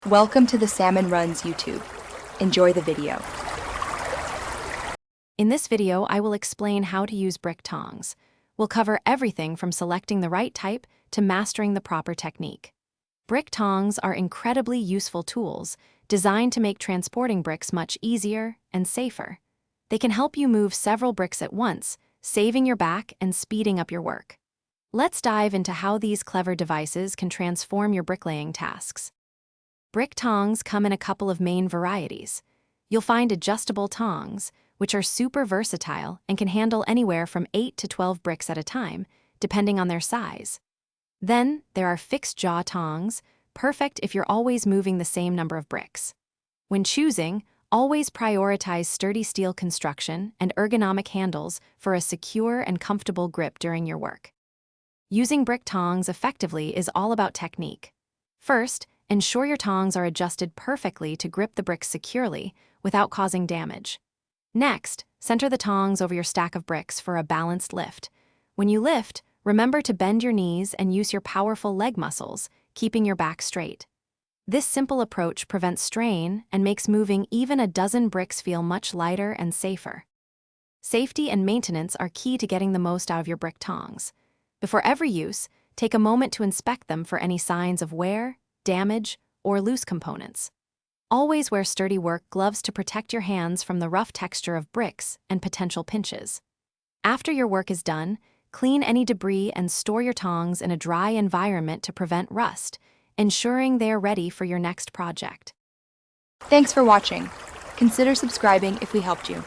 Welcome to the Salmon Runs YouTube. Enjoy the video. In this video, I will explain how to use brick tongs. We'll cover everything from selecting the right type to mastering the proper technique. Brick tongs are incredibly useful tools designed to make transporting bricks much easier and safer. They can help you move several bricks at once, saving your back and speeding up your work. Let's dive into how these clever devices can transform your bricklaying tasks. Brick tongs come in a couple of main varieties. You'll find adjustable tongs, which are super versatile and can handle anywhere from 8 to 12 bricks at a time, depending on their size. Then, there are fixed jaw tongs, perfect if you're always moving the same number of bricks. When choosing, always prioritize sturdy steel construction and ergonomic handles for a secure and comfortable grip during your work. Using brick tongs effectively is all about technique. First, ensure your tongs are adjusted perfectly to grip the bricks securely without causing damage. Next, center the tongs over your stack of bricks for a balanced lift. When you lift, remember to bend your knees and use your powerful leg muscles, keeping your back straight. This simple approach prevents strain and makes moving even a dozen bricks feel much lighter and safer. Safety and maintenance are key to getting the most out of your brick tongs. Before every use, take a moment to inspect them for any signs of wear, damage, or loose components. Always wear sturdy work gloves to protect your hands from the rough texture of bricks and potential pinches. After your work is done, clean any debris and store your tongs in a dry environment to prevent rust, ensuring they are ready for your next project. Thanks for watching. Consider subscribing if we helped you.